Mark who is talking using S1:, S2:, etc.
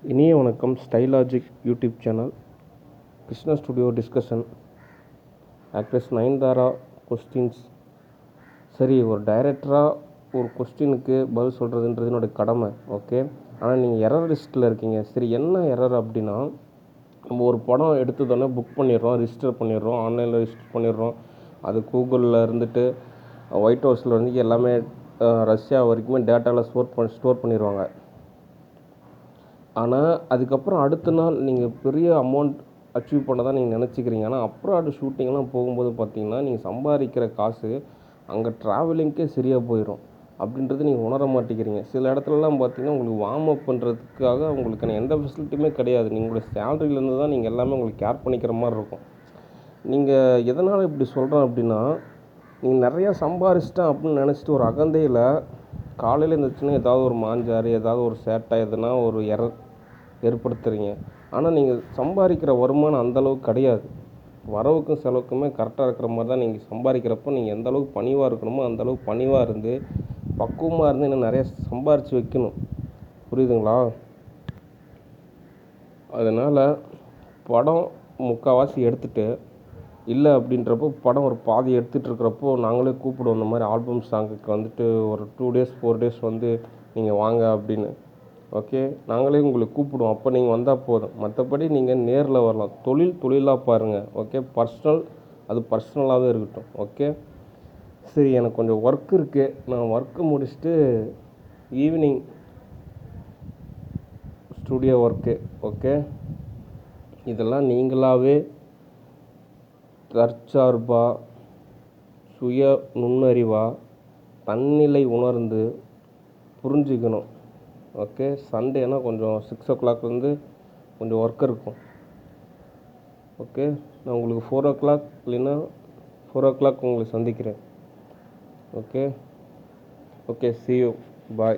S1: இனிய வணக்கம். Stylogic YouTube channel, Krishna studio discussion, actress Nayanthara questions. சரி, ஒரு டைரக்டராக ஒரு கொஸ்டினுக்கு பதில் சொல்கிறதுன்றது என்னோடய கடமை. ஓகே, ஆனால் நீங்கள் எரர் லிஸ்ட்டில் இருக்கீங்க. சரி, என்ன எரர் அப்படின்னா, நம்ம ஒரு படம் எடுத்ததோடனே புக் பண்ணிடுறோம், ரிஜிஸ்டர் பண்ணிடுறோம், ஆன்லைனில் ரிஜிஸ்டர் பண்ணிடுறோம். அது கூகுளில் இருந்துட்டு ஒயிட் ஹவுஸில் வந்து எல்லாமே ரஷ்யா வரைக்குமே டேட்டாவில் ஸ்டோர் பண்ணிடுவாங்க. ஆனால் அதுக்கப்புறம் அடுத்த நாள் நீங்கள் பெரிய அமௌண்ட் அச்சீவ் பண்ணதான் நீங்கள் நினச்சிக்கிறீங்க. ஆனால் அப்ராடு ஷூட்டிங்லாம் போகும்போது பார்த்தீங்கன்னா, நீங்கள் சம்பாதிக்கிற காசு அங்கே ட்ராவலிங்க்கே சரியாக போயிடும். அப்படின்றது நீங்கள் உணர மாட்டேங்கிறீங்க. சில இடத்துலலாம் பார்த்தீங்கன்னா, உங்களுக்கு வார்ம் அப் பண்ணுறதுக்காக உங்களுக்கான எந்த ஃபெசிலிட்டியுமே கிடையாது. நீங்களோட சேலரியிலேருந்து தான் நீங்கள் எல்லாமே உங்களுக்கு கேர் பண்ணிக்கிற மாதிரி இருக்கும். நீங்கள் எதனால் இப்படி சொல்கிறேன் அப்படின்னா, நீங்கள் நிறையா சம்பாரிச்சிட்டேன் அப்படின்னு நினச்சிட்டு ஒரு அகந்தையில் காலையில் எழுந்திரிச்சோன்னே ஏதாவது ஒரு மாஞ்சாறு, ஏதாவது ஒரு சேட்டை, எதுனா ஒரு எரர் ஏற்படுத்துகிறீங்க. ஆனால் நீங்கள் சம்பாதிக்கிற வருமானம் அந்தளவுக்கு கிடையாது. வரவுக்கும் செலவுக்குமே கரெக்டாக இருக்கிற மாதிரி தான் நீங்கள் சம்பாதிக்கிறப்போ நீங்கள் எந்த அளவுக்கு பணிவாக இருக்கணுமோ அந்தளவுக்கு பணிவாக இருந்து பக்குவமாக இருந்து இன்னும் நிறையா சம்பாரித்து வைக்கணும். புரியுதுங்களா? அதனால் படம் முக்கால்வாசி எடுத்துகிட்டு இல்லை அப்படின்றப்போ படம் ஒரு பாதி எடுத்துகிட்டு இருக்கிறப்போ நாங்களே கூப்பிடுவோம். இந்த மாதிரி ஆல்பம் சாங்குக்கு வந்துட்டு ஒரு 2 days 4 days வந்து நீங்கள் வாங்க அப்படின்னு. ஓகே, நாங்களே உங்களுக்கு கூப்பிடுவோம். அப்போ நீங்கள் வந்தால் போதும். மற்றபடி நீங்கள் நேரில் வரலாம். தொழிலாக பாருங்கள். ஓகே, அது பர்சனலாகவே இருக்கட்டும். ஓகே, சரி, எனக்கு கொஞ்சம் ஒர்க் இருக்குது. நான் ஒர்க்கு முடிச்சுட்டு ஈவினிங் ஸ்டுடியோ ஒர்க்கு. ஓகே, இதெல்லாம் நீங்களாகவே தற்சார்பா, சுய நுண்ணறிவா, தன்னிலை உணர்ந்து புரிஞ்சுக்கணும். ஓகே, சண்டேனா கொஞ்சம் 6 o'clock கொஞ்சம் ஒர்க் இருக்கும். ஓகே, நான் உங்களுக்கு 4 o'clock இல்லைன்னா 4 o'clock உங்களை சந்திக்கிறேன். Okay, see you, bye.